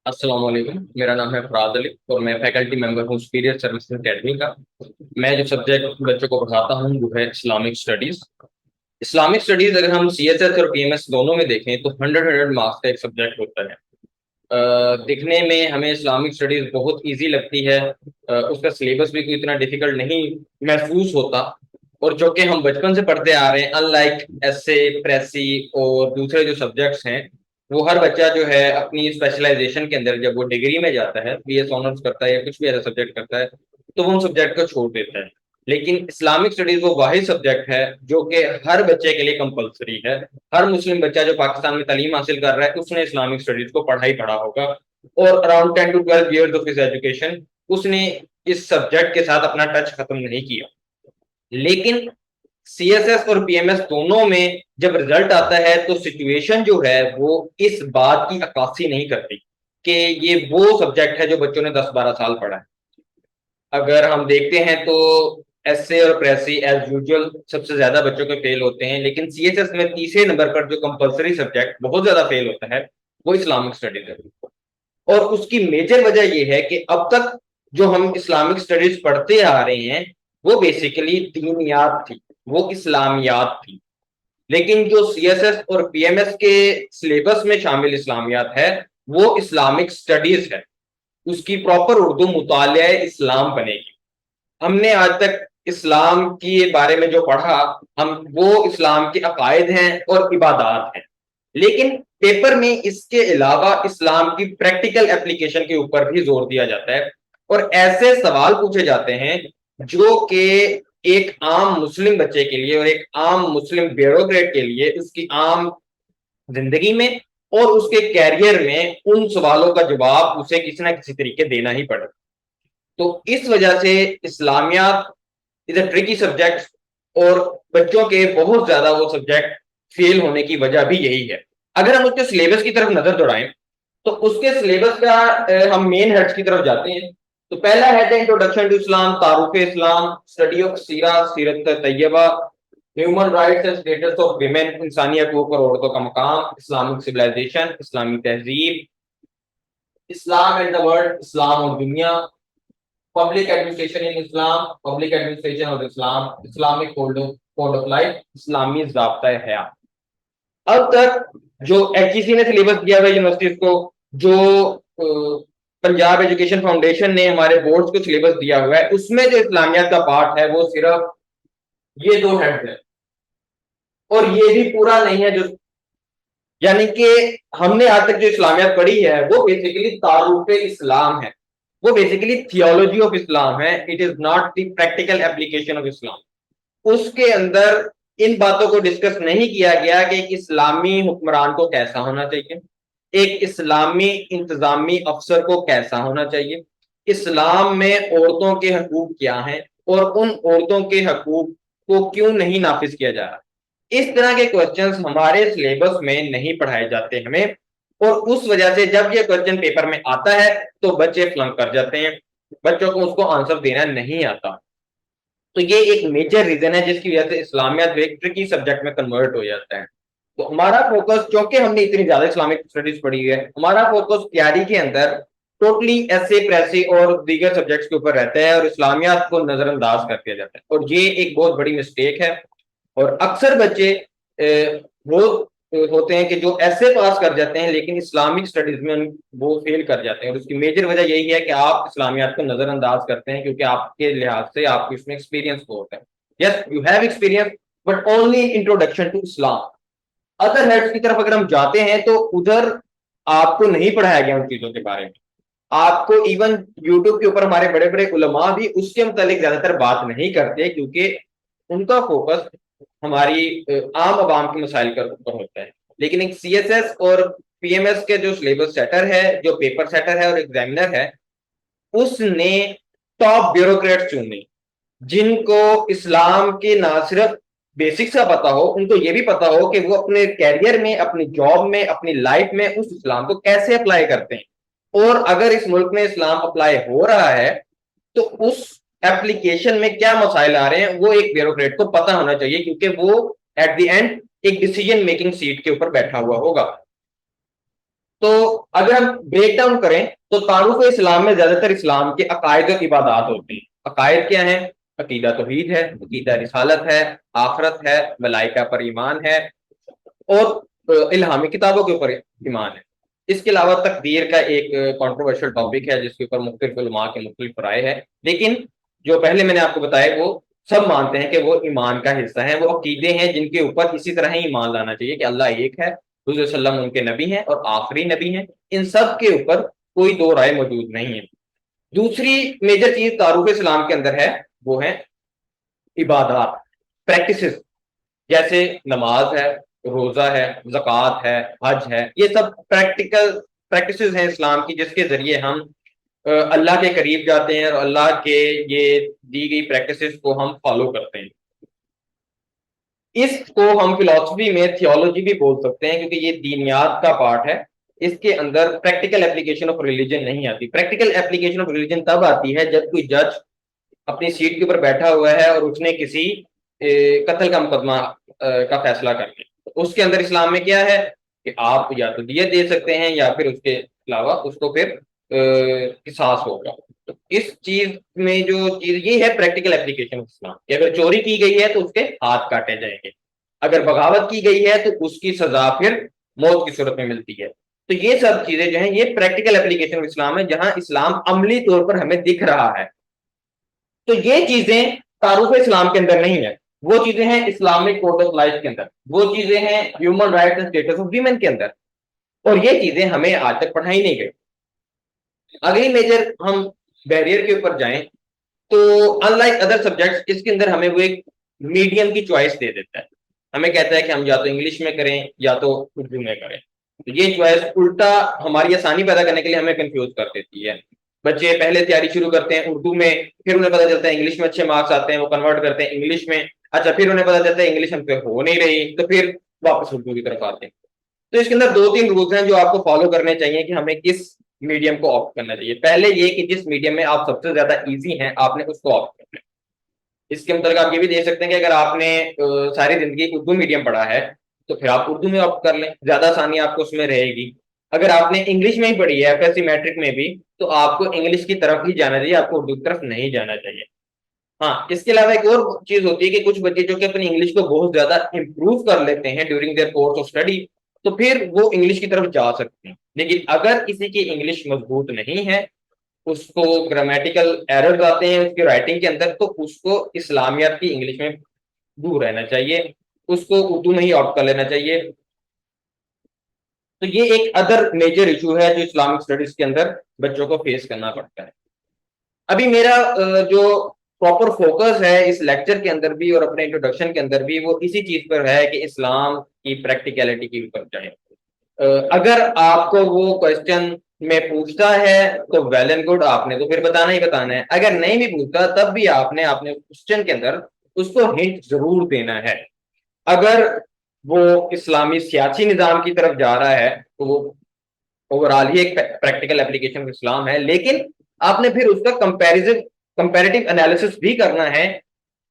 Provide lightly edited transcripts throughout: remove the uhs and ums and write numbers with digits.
السلام علیکم، میرا نام ہے فراد علی اور میں فیکلٹی ممبر ہوں سپیریئر سروسز اکیڈمی کا۔ میں جو سبجیکٹ بچوں کو پڑھاتا ہوں وہ ہے اسلامک اسٹڈیز۔ اسلامک اسٹڈیز اگر ہم سی ایس ایس اور پی ایم ایس دونوں میں دیکھیں تو 100 مارکس کا ایک سبجیکٹ ہوتا ہے۔ دکھنے میں ہمیں اسلامک اسٹڈیز بہت ایزی لگتی ہے، اس کا سلیبس بھی کوئی اتنا ڈیفیکلٹ نہیں محسوس ہوتا، اور جو کہ ہم بچپن سے پڑھتے آ رہے ہیں in like S A precis اور دوسرے جو سبجیکٹس ہیں، وہ ہر بچہ جو ہے اپنی اسپیشلائزیشن کے اندر جب وہ ڈگری میں جاتا ہے، بی ایس آنرس کرتا ہے یا کچھ بھی ایسا سبجیکٹ کرتا ہے، تو وہ ان سبجیکٹ کو چھوڑ دیتا ہے۔ لیکن اسلامک اسٹڈیز وہ واحد سبجیکٹ ہے جو کہ ہر بچے کے لیے کمپلسری ہے۔ ہر مسلم بچہ جو پاکستان میں تعلیم حاصل کر رہا ہے اس نے اسلامک اسٹڈیز کو پڑھا ہی پڑھا ہوگا، اور around 10 to 12 years of his education اس نے اس سبجیکٹ کے ساتھ اپنا ٹچ ختم نہیں کیا۔ لیکن سی ایس ایس اور پی ایم ایس دونوں میں جب رزلٹ آتا ہے تو سچویشن جو ہے وہ اس بات کی عکاسی نہیں کرتی کہ یہ وہ سبجیکٹ ہے جو بچوں نے 10-12 سال پڑھا ہے۔ اگر ہم دیکھتے ہیں تو ایس اے اور پریسی ایز یوزول سب سے زیادہ بچوں کے فیل ہوتے ہیں، لیکن سی ایس ایس میں تیسرے نمبر پر جو کمپلسری سبجیکٹ بہت زیادہ فیل ہوتا ہے وہ اسلامک اسٹڈیز ہے، اور اس کی میجر وجہ یہ ہے کہ اب تک جو ہم اسلامک اسٹڈیز پڑھتے آ رہے ہیں وہ بیسیکلی دینیات تھی، وہ اسلامیات تھی، لیکن جو سی ایس ایس اور پی ایم ایس کے سلیبس میں شامل اسلامیات ہے وہ اسلامک اسٹڈیز ہے، اس کی پراپر اردو مطالعہ اسلام بنے گی۔ ہم نے آج تک اسلام کے بارے میں جو پڑھا ہم وہ اسلام کے عقائد ہیں اور عبادات ہیں، لیکن پیپر میں اس کے علاوہ اسلام کی پریکٹیکل اپلیکیشن کے اوپر بھی زور دیا جاتا ہے، اور ایسے سوال پوچھے جاتے ہیں جو کہ ایک عام مسلم بچے کے لیے اور ایک عام مسلم بیوروکریٹ کے لیے اس کی عام زندگی میں اور اس کے کیریئر میں ان سوالوں کا جواب اسے کسی نہ کسی طریقے دینا ہی پڑے۔ تو اس وجہ سے اسلامیات از اے ٹرکی سبجیکٹ، اور بچوں کے بہت زیادہ وہ سبجیکٹ فیل ہونے کی وجہ بھی یہی ہے۔ اگر ہم اس کے سلیبس کی طرف نظر دوڑائیں تو اس کے سلیبس کا ہم مین ہیڈز کی طرف جاتے ہیں، تو پہلا ہیڈ ہے انٹروڈکشن ٹو اسلام، تعارف اسلام، اسٹڈی آف سیرہ، سیرت طیبہ، human rights and status of women, انسانی حقوق اور عورتوں کا مقام، اسلامک سویلائزیشن، اسلامی تہذیب، اسلام اینڈ دا ورلڈ، اسلام اور دنیا، public administration in Islam, public administration of اسلام، اسلامک کوڈ آف لائف، اسلامی ضابطۂ حیات۔ اب تک جو ایچ ای سی نے سلیبس دیا ہوا ہے یونیورسٹیز کو، جو پنجاب ایجوکیشن فاؤنڈیشن نے ہمارے بورڈز کو سلیبس دیا ہوا ہے، اس میں جو اسلامیات کا پارٹ ہے وہ صرف یہ دو ہیڈز ہے، اور یہ بھی پورا نہیں ہے، جو یعنی کہ ہم نے آج تک جو اسلامیات پڑھی ہے وہ بیسیکلی تعارف اسلام ہے، وہ بیسیکلی تھیولوجی آف اسلام ہے، it is not the practical application of Islam. اس کے اندر ان باتوں کو ڈسکس نہیں کیا گیا کہ ایک اسلامی حکمران کو کیسا ہونا چاہیے، ایک اسلامی انتظامی افسر کو کیسا ہونا چاہیے، اسلام میں عورتوں کے حقوق کیا ہیں، اور ان عورتوں کے حقوق کو کیوں نہیں نافذ کیا جا رہا۔ اس طرح کے کوسچنز ہمارے سلیبس میں نہیں پڑھائے جاتے ہمیں، اور اس وجہ سے جب یہ کوسچن پیپر میں آتا ہے تو بچے فلنک کر جاتے ہیں، بچوں کو اس کو آنسر دینا نہیں آتا۔ تو یہ ایک میجر ریزن ہے جس کی وجہ سے اسلامیات ایک ٹرکی سبجیکٹ میں کنورٹ ہو جاتا ہے۔ تو ہمارا فوکس، چونکہ ہم نے اتنی زیادہ اسلامک اسٹڈیز پڑھی ہے، ہمارا فوکس تیاری کے اندر ٹوٹلی ایس اے پریسی اور دیگر سبجیکٹس کے اوپر رہتا ہے، اور اسلامیات کو نظر انداز کر دیا جاتا ہے، اور یہ ایک بہت بڑی مسٹیک ہے۔ اور اکثر بچے وہ ہوتے ہیں کہ جو ایسے پاس کر جاتے ہیں لیکن اسلامک اسٹڈیز میں وہ فیل کر جاتے ہیں، اور اس کی میجر وجہ یہی ہے کہ آپ اسلامیات کو نظر انداز کرتے ہیں کیونکہ آپ کے لحاظ سے آپ کو اس میں ایکسپیرینس بہت ہے۔ Yes you have experience but only introduction to Islam. Other heads کی طرف اگر ہم جاتے ہیں تو ادھر آپ کو نہیں پڑھایا گیا ان چیزوں کے بارے میں، آپ کو ایون یوٹیوب کے اوپر ہمارے بڑے بڑے علماء بھی اس کے متعلق زیادہ تر بات نہیں کرتے، کیونکہ ان کا فوکس ہماری عام عوام کے مسائل کے اوپر ہوتا ہے۔ لیکن ایک سی ایس ایس اور پی ایم ایس کے جو سلیبس سیٹر ہے، جو پیپر سیٹر ہے اور ایگزامینر ہے، اس نے ٹاپ بیوروکریٹ چننے جن کو اسلام کے نہ صرف بیسکس کا پتا ہو، ان کو یہ بھی پتا ہو کہ وہ اپنے کیریئر میں، اپنی جاب میں، اپنی لائف میں اس اسلام کو کیسے اپلائی کرتے ہیں، اور اگر اس ملک میں اسلام اپلائی ہو رہا ہے تو اس ایپلیکیشن میں کیا مسائل آ رہے ہیں وہ ایک بیوروکریٹ کو پتا ہونا چاہیے، کیونکہ وہ ایٹ دی اینڈ ایک ڈیسیجن میکنگ سیٹ کے اوپر بیٹھا ہوا ہوگا۔ تو اگر ہم بریک ڈاؤن کریں تو تعارف اسلام میں زیادہ تر اسلام کے عقائد اور عبادات ہوتے ہیں. عقائد کیا ہیں؟ عقیدہ توحید ہے، عقیدہ رسالت ہے، آخرت ہے، ملائکہ پر ایمان ہے، اور الہامی کتابوں کے اوپر ایمان ہے. اس کے علاوہ تقدیر کا ایک کنٹروورشل ٹاپک ہے جس کے اوپر مختلف علماء کے مختلف رائے ہے، لیکن جو پہلے میں نے آپ کو بتایا وہ سب مانتے ہیں کہ وہ ایمان کا حصہ ہیں، وہ عقیدے ہیں جن کے اوپر اسی طرح ہی ایمان لانا چاہیے کہ اللہ ایک ہے، حضور صلی اللہ علیہ وسلم ان کے نبی ہیں اور آخری نبی ہیں. ان سب کے اوپر کوئی دو رائے موجود نہیں ہے. دوسری میجر چیز تعارف اسلام کے اندر ہے وہ ہے عبادات، پریکٹسز، جیسے نماز ہے، روزہ ہے، زکوٰۃ ہے، حج ہے. یہ سب پریکٹسز ہیں اسلام کی جس کے ذریعے ہم اللہ کے قریب جاتے ہیں اور اللہ کے یہ دی گئی پریکٹسز کو ہم فالو کرتے ہیں. اس کو ہم فلسفی میں تھیولوجی بھی بول سکتے ہیں کیونکہ یہ دینیات کا پارٹ ہے. اس کے اندر پریکٹیکل اپلیکیشن آف ریلیجن نہیں آتی. پریکٹیکل اپلیکیشن آف ریلیجن تب آتی ہے جب کوئی جج اپنی سیٹ کے اوپر بیٹھا ہوا ہے اور اس نے کسی قتل کا مقدمہ کا فیصلہ کر لیا. اس کے اندر اسلام میں کیا ہے کہ آپ یا تو دیت دے سکتے ہیں یا پھر اس کے علاوہ اس کو پھر قصاص ہوگا. تو اس چیز میں جو چیز یہ ہے پریکٹیکل اپلیکیشن آف اسلام کہ اگر چوری کی گئی ہے تو اس کے ہاتھ کاٹے جائیں گے، اگر بغاوت کی گئی ہے تو اس کی سزا پھر موت کی صورت میں ملتی ہے. تو یہ سب چیزیں جو ہیں یہ پریکٹیکل اپلیکیشن آف اسلام ہے جہاں اسلام عملی طور پر ہمیں دکھ رہا ہے. تو یہ چیزیں تعارف اسلام کے اندر نہیں ہے. وہ چیزیں ہیں اسلامک کوڈ آف لائف کے اندر، وہ چیزیں ہیں human rights and status of women کے اندر، اور یہ چیزیں ہمیں آج تک پڑھائی نہیں گئی. اگلی میجر ہم بیریئر کے اوپر جائیں تو ان لائک ادر سبجیکٹس اس کے اندر ہمیں وہ ایک میڈیم کی چوائس دے دیتا ہے. ہمیں کہتا ہے کہ ہم یا تو انگلش میں کریں یا تو اردو میں کریں. تو یہ چوائس الٹا ہماری آسانی پیدا کرنے کے لیے ہمیں کنفیوز کر دیتی ہے. بچے پہلے تیاری شروع کرتے ہیں اردو میں، پھر انہیں پتا چلتا ہے انگلش میں اچھے مارکس آتے ہیں، وہ کنورٹ کرتے ہیں انگلش میں. اچھا پھر انہیں پتا چلتا ہے انگلش ہم پہ ہو نہیں رہی تو پھر واپس اردو کی طرف آتے ہیں. تو اس کے اندر دو تین رولز ہیں جو آپ کو فالو کرنے چاہیے کہ ہمیں کس میڈیم کو آپٹ کرنا چاہیے. پہلے یہ کہ جس میڈیم میں آپ سب سے زیادہ ایزی ہیں آپ نے اس کو آپٹ کرنا ہے. اس کے متعلق آپ یہ بھی دیکھ سکتے ہیں کہ اگر آپ نے ساری زندگی اردو میڈیم پڑھا ہے تو پھر آپ اردو میں آپٹ کر لیں، زیادہ آسانی آپ کو اس میں رہے گی. اگر آپ نے انگلش میں ہی پڑھی ہے ایف ایس سی میٹرک میں بھی تو آپ کو انگلش کی طرف ہی جانا چاہیے، آپ کو اردو کی طرف نہیں جانا چاہیے. ہاں اس کے علاوہ ایک اور چیز ہوتی ہے کہ کچھ بچے جو کہ اپنی انگلش کو بہت زیادہ امپروو کر لیتے ہیں during their course of study تو پھر وہ انگلش کی طرف جا سکتے ہیں. لیکن اگر کسی کی انگلش مضبوط نہیں ہے، اس کو گرامیٹیکل ایررز آتے ہیں اس کی رائٹنگ کے اندر، تو اس کو اسلامیات کی انگلش میں دور رہنا چاہیے، اس کو اردو میں ہی آپٹ کر لینا چاہیے. تو یہ ایک ادر میجر ایشو ہے جو اسلامک اسٹڈیز کے اندر بچوں کو فیس کرنا پڑتا ہے. ابھی میرا جو پراپر فوکس ہے اس لیکچر کے اندر بھی اور اپنے انٹروڈکشن کے اندر بھی وہ اسی چیز پر ہے کہ اسلام کی پریکٹیکلٹی کی اوپر جائے. اگر آپ کو وہ کوشچن میں پوچھتا ہے تو ویل اینڈ گڈ، آپ نے تو پھر بتانا ہی بتانا ہے. اگر نہیں بھی پوچھتا تب بھی آپ نے اپنے کوشچن کے اندر اس کو ہنٹ ضرور دینا ہے. اگر وہ اسلامی سیاسی نظام کی طرف جا رہا ہے تو وہ اوور آل ہی ایک پریکٹیکل اپلیکیشن آف اسلام ہے، لیکن آپ نے پھر اس کا کمپیریٹیو انالیسس بھی کرنا ہے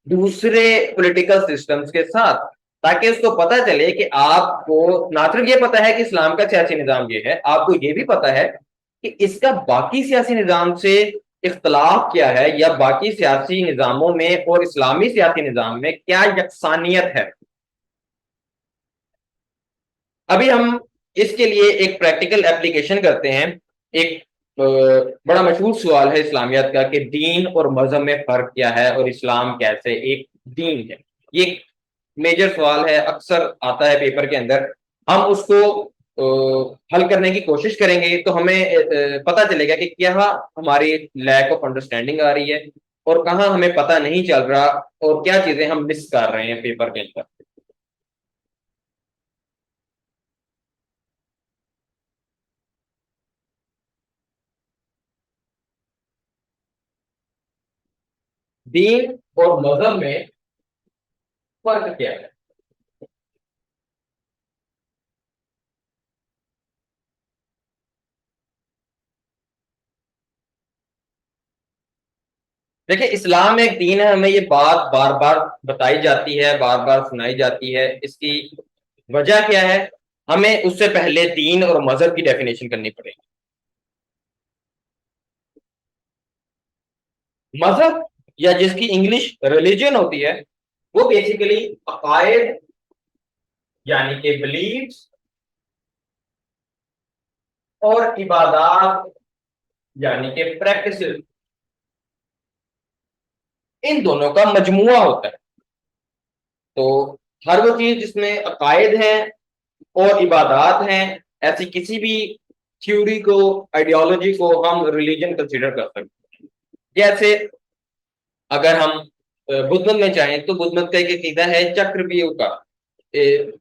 دوسرے پولیٹیکل سسٹمز کے ساتھ، تاکہ اس کو پتا چلے کہ آپ کو نہ صرف یہ پتا ہے کہ اسلام کا سیاسی نظام یہ ہے، آپ کو یہ بھی پتا ہے کہ اس کا باقی سیاسی نظام سے اختلاف کیا ہے یا باقی سیاسی نظاموں میں اور اسلامی سیاسی نظام میں کیا یکسانیت ہے. ابھی ہم اس کے لیے ایک پریکٹیکل اپلیکیشن کرتے ہیں. ایک بڑا مشہور سوال ہے اسلامیات کا کہ دین اور مذہب میں فرق کیا ہے اور اسلام کیسے ایک دین ہے. یہ میجر سوال ہے، اکثر آتا ہے پیپر کے اندر. ہم اس کو حل کرنے کی کوشش کریں گے تو ہمیں پتہ چلے گا کہ کیا ہماری لیک آف انڈرسٹینڈنگ آ رہی ہے اور کہاں ہمیں پتہ نہیں چل رہا اور کیا چیزیں ہم مس کر رہے ہیں پیپر کے اندر. دین اور مذہب میں فرق کیا ہے؟ دیکھیں اسلام ایک دین ہے، ہمیں یہ بات بار بار بتائی جاتی ہے، بار بار سنائی جاتی ہے. اس کی وجہ کیا ہے؟ ہمیں اس سے پہلے دین اور مذہب کی ڈیفینیشن کرنی پڑے گی. مذہب یا جس کی انگلش ریلیجن ہوتی ہے وہ بیسیکلی عقائد یعنی کہ بلیفس اور عبادات یعنی کہ پریکٹسز، ان دونوں کا مجموعہ ہوتا ہے. تو ہر وہ چیز جس میں عقائد ہیں اور عبادات ہیں، ایسی کسی بھی تھیوری کو، آئیڈیالوجی کو ہم ریلیجن کنسیڈر کر سکتے ہیں. جیسے اگر ہم بدھ مت میں جائیں تو بدھ مت کا ایک عقیدہ ہے چکرویو کا،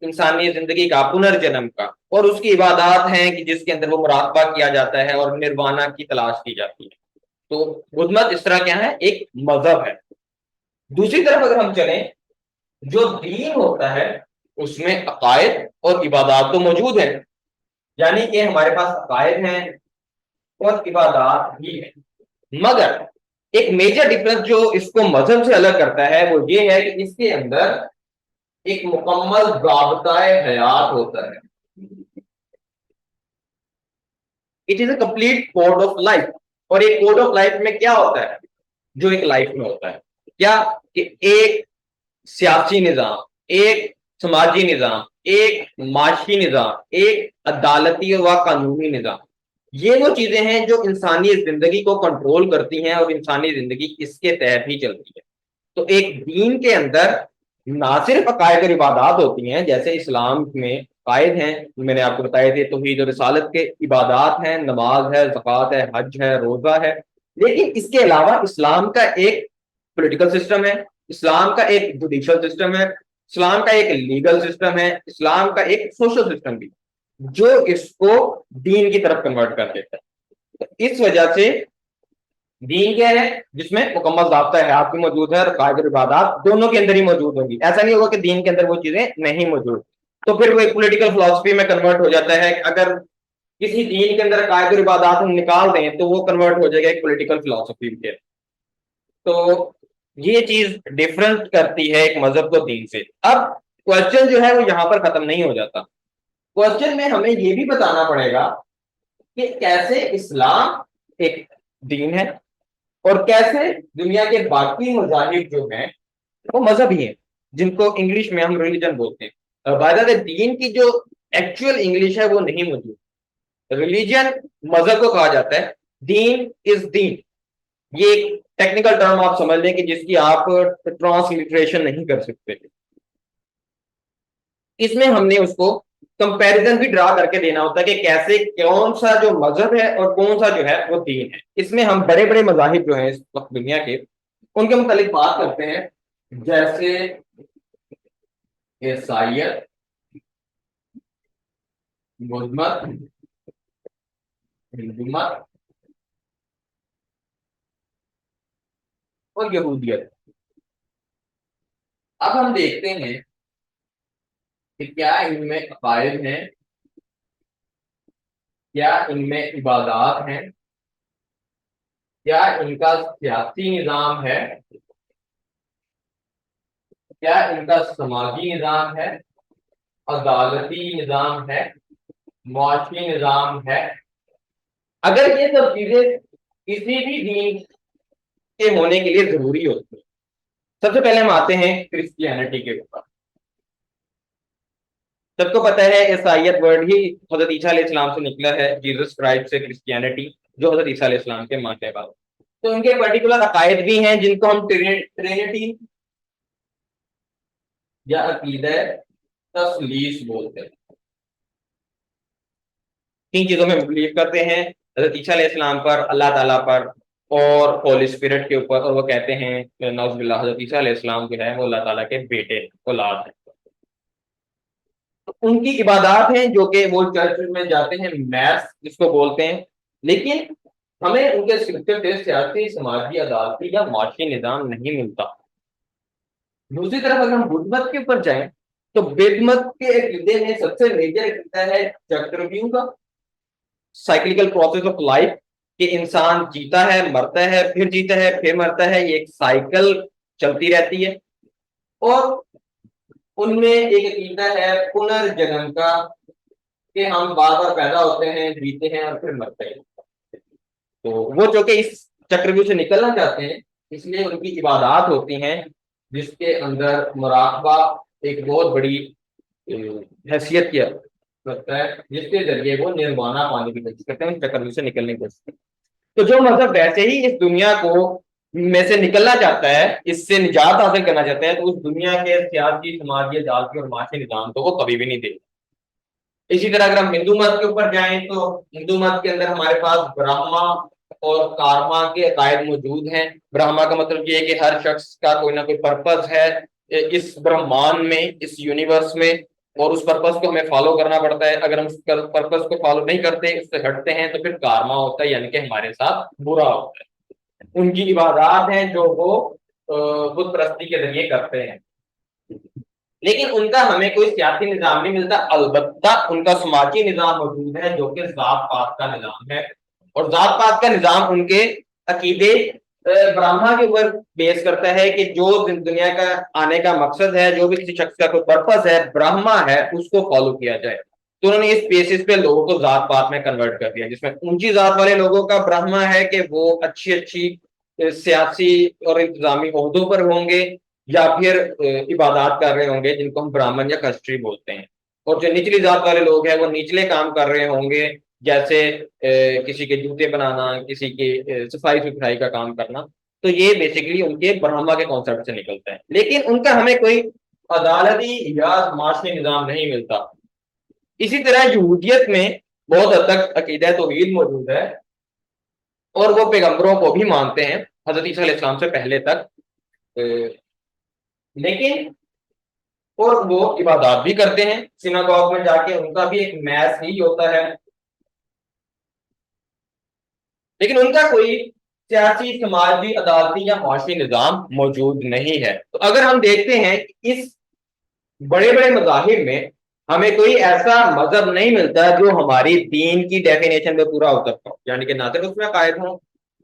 انسانی زندگی کا پنرجنم کا، اور اس کی عبادات ہیں کہ جس کے اندر وہ مراقبہ کیا جاتا ہے اور نروانا کی تلاش کی جاتی ہے. تو بدھ مت اس طرح کیا ہے، ایک مذہب ہے. دوسری طرف اگر ہم چلیں، جو دین ہوتا ہے اس میں عقائد اور عبادات تو موجود ہیں، یعنی کہ ہمارے پاس عقائد ہیں اور عبادات بھی ہیں. مگر ایک میجر ڈفرنس جو اس کو مذہب سے الگ کرتا ہے وہ یہ ہے کہ اس کے اندر ایک مکمل ضابطۂ حیات ہوتا ہے. It is a complete code of life. اور ایک کوڈ آف لائف میں کیا ہوتا ہے جو ایک لائف میں ہوتا ہے، کیا کہ ایک سیاسی نظام، ایک سماجی نظام، ایک معاشی نظام، ایک عدالتی و قانونی نظام. یہ وہ چیزیں ہیں جو انسانی زندگی کو کنٹرول کرتی ہیں اور انسانی زندگی اس کے تحت ہی چلتی ہے. تو ایک دین کے اندر نہ صرف عقائد اور عبادات ہوتی ہیں، جیسے اسلام میں عقائد ہیں میں نے آپ کو بتایا تھے، توحید اور رسالت کے، عبادات ہیں، نماز ہے، زکوٰۃ ہے، حج ہے، روزہ ہے. لیکن اس کے علاوہ اسلام کا ایک پولیٹیکل سسٹم ہے، اسلام کا ایک جوڈیشل سسٹم ہے، اسلام کا ایک لیگل سسٹم ہے، اسلام کا ایک سوشل سسٹم بھی، جو اس کو دین کی طرف کنورٹ کر دیتا ہے. اس وجہ سے دین کیا ہے جس میں مکمل ضابطہ حیات بھی موجود ہے اور قاعدے اور عبادات دونوں کے اندر ہی موجود ہوں گی. ایسا نہیں ہوگا کہ دین کے اندر وہ چیزیں نہیں موجود. تو پھر وہ ایک پولیٹیکل فلسفی میں کنورٹ ہو جاتا ہے. اگر کسی دین کے اندر قاعدے اور عبادات ہم نکال دیں تو وہ کنورٹ ہو جائے گا ایک پولیٹیکل فلسفی کے. تو یہ چیز ڈفرنٹ کرتی ہے ایک مذہب کو دین سے. اب کوشچن جو ہے وہ یہاں پر ختم نہیں ہو جاتا. کوشچن میں ہمیں یہ بھی بتانا پڑے گا کہ کیسے اسلام ایک دین ہے اور کیسے دنیا کے باقی مذاہب جو ہیں وہ مذہب ہی ہیں، جن کو انگلش میں ہم ریلیجن بولتے ہیں. باقاعدہ دین کی جو ایکچوئل انگلش ہے وہ نہیں موجود. ریلیجن مذہب کو کہا جاتا ہے، دین از دین. یہ ایک ٹیکنیکل ٹرم آپ سمجھ لیں کہ جس کی آپ ٹرانسلیٹریشن نہیں کر سکتے. اس میں ہم نے اس کو کمپیریزن بھی ڈرا کر کے دینا ہوتا ہے کہ کیسے کون سا جو مذہب ہے اور کون سا جو ہے وہ دین ہے. اس میں ہم بڑے بڑے مذاہب جو ہیں اس وقت دنیا کے، ان کے متعلق بات کرتے ہیں، جیسے عیسائیت، بدھ مت، ہندو مت اور یہودیت. اب ہم دیکھتے ہیں کہ کیا ان میں عقائد ہیں، کیا ان میں عبادات ہیں، کیا ان کا سیاسی نظام ہے، کیا ان کا سماجی نظام ہے، عدالتی نظام ہے، معاشی نظام ہے. اگر یہ سب چیزیں کسی بھی دین کے ہونے کے لیے ضروری ہوتی ہیں. سب سے پہلے ہم آتے ہیں کرسچینٹی کے اوپر. سب کو پتہ ہے عیسائیت ورڈ ہی حضرت عیسیٰ علیہ السلام سے نکلا ہے، جیسس کرائسٹ سے کرسچینٹی، جو حضرت عیسیٰ علیہ السلام کے ماننے والے. تو ان کے پرٹیکولر عقائد بھی ہیں جن کو ہم ٹرینٹی یا عقیدہ تثلیث بولتے ہیں. تین چیزوں میں بلیو کرتے ہیں، حضرت عیسیٰ علیہ السلام پر، اللہ تعالیٰ پر اور ہولی اسپرٹ کے اوپر. اور وہ کہتے ہیں نعوذ باللہ حضرت عیسیٰ علیہ السلام جو ہے وہ اللہ تعالیٰ کے بیٹے اولاد ہیں. ان کی عبادات ہیں جو کہ وہ چرچ میں جاتے ہیں، میس جس کو بولتے ہیں. لیکن ہمیں ان کے سکتے سے سیاسی، سماجی، عدالتی یا معاشی نظام نہیں ملتا. دوسری طرف اگر ہم بدھ مت کے اوپر جائیں تو بدھ مت کے عقیدے میں سب سے میجر عقیدہ ہے چکرویو کا، سائیکلیکل پروسیس آف لائف، کہ انسان جیتا ہے، مرتا ہے، پھر جیتا ہے، پھر مرتا ہے. یہ ایک سائیکل چلتی رہتی ہے. اور ان میں ایک عقیدہ ہے پنرجنم کا، کہ ہم بار بار پیدا ہوتے ہیں، جیتے ہیں اور پھر مرتے ہیں. تو وہ جو کہ اس چکرویو سے نکلنا چاہتے ہیں، اس لیے ان کی عبادات ہوتی ہیں جس کے اندر مراقبہ ایک بہت بڑی حیثیت کیا کرتا ہے، جس کے ذریعے وہ نروانا پانے کی کوشش کرتے ہیں، اس چکرویو سے نکلنے کی کوشش کرتے ہیں. تو جو مذہب ویسے ہی اس دنیا کو میں سے نکلنا چاہتا ہے، اس سے نجات حاصل کرنا چاہتا ہے، تو اس دنیا کے سیاسی، سماجی، عدالتی اور معاشی نظام کو وہ کبھی بھی نہیں دے. اسی طرح اگر ہم ہندو مت کے اوپر جائیں تو ہندو مت کے اندر ہمارے پاس برہما اور کارما کے عقائد موجود ہیں. برہما کا مطلب یہ ہے کہ ہر شخص کا کوئی نہ کوئی پرپز ہے اس برہمان میں، اس یونیورس میں، اور اس پرپز کو ہمیں فالو کرنا پڑتا ہے. اگر ہم اس پرپز کو فالو نہیں کرتے، اس سے ہٹتے ہیں، تو پھر کارما ہوتا ہے، یعنی کہ ہمارے ساتھ برا ہوتا ہے. ان کی عبادات ہیں جو وہ بت پرستی کے ذریعے کرتے ہیں. لیکن ان کا ہمیں کوئی سیاسی نظام نہیں ملتا، البتہ ان کا سماجی نظام موجود ہے جو کہ ذات پات کا نظام ہے. اور ذات پات کا نظام ان کے عقیدے برہما کے اوپر بیس کرتا ہے کہ جو دنیا کا آنے کا مقصد ہے، جو بھی کسی شخص کا کوئی پرپس ہے، برہما ہے، اس کو فالو کیا جائے. تو انہوں نے اس بیسس پہ لوگوں کو ذات پات میں کنورٹ کر دیا، جس میں اونچی ذات والے لوگوں کا برہما ہے کہ وہ اچھی اچھی سیاسی اور انتظامی عہدوں پر ہوں گے، یا پھر عبادات کر رہے ہوں گے جن کو ہم برہمن یا کسٹری بولتے ہیں. اور جو نچلی ذات والے لوگ ہیں وہ نچلے کام کر رہے ہوں گے، جیسے کسی کے جوتے بنانا، کسی کی صفائی ستھرائی کا کام کرنا. تو یہ بیسیکلی ان کے برہما کے کانسیپٹ سے نکلتا ہے. لیکن ان کا ہمیں کوئی عدالتی یا معاشی نظام نہیں ملتا. اسی طرح یہودیت میں بہت حد تک عقیدہ توحید موجود ہے، اور وہ پیغمبروں کو بھی مانتے ہیں حضرت عیسیٰ علیہ السلام سے پہلے تک. لیکن اور وہ عبادات بھی کرتے ہیں سیناگوگ میں جا کے، ان کا بھی ایک میس ہی ہوتا ہے. لیکن ان کا کوئی سیاسی، سماجی، عدالتی یا معاشی نظام موجود نہیں ہے. تو اگر ہم دیکھتے ہیں اس بڑے بڑے مذاہب میں ہمیں کوئی ایسا مذہب نہیں ملتا جو ہماری دین کی ڈیفینیشن میں پورا اترتا ہو، یعنی کہ نہ صرف اس میں عقائد ہوں،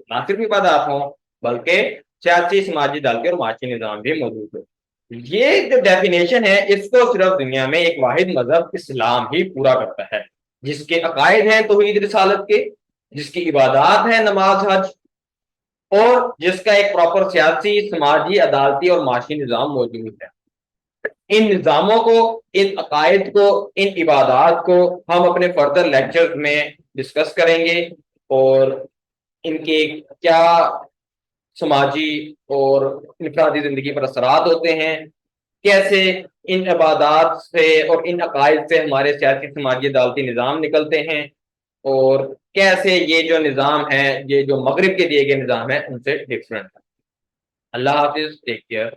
نہ صرف عبادات ہوں، بلکہ سیاسی، سماجی، عدالتی اور معاشی نظام بھی موجود ہے. یہ جو ڈیفینیشن ہے، اس کو صرف دنیا میں ایک واحد مذہب اسلام ہی پورا کرتا ہے، جس کے عقائد ہیں توحید رسالت کے، جس کی عبادات ہیں نماز، حج، اور جس کا ایک پراپر سیاسی، سماجی، عدالتی اور معاشی نظام موجود ہے. ان نظاموں کو، ان عقائد کو، ان عبادات کو ہم اپنے فردر لیکچر میں ڈسکس کریں گے، اور ان کے کیا سماجی اور انفرادی زندگی پر اثرات ہوتے ہیں، کیسے ان عبادات سے اور ان عقائد سے ہمارے سیاسی، سماجی، عدالتی نظام نکلتے ہیں، اور کیسے یہ جو نظام ہے، یہ جو مغرب کے دیے گئے نظام ہے، ان سے ڈفرینٹ ہے. اللہ حافظ، ٹیک کیئر.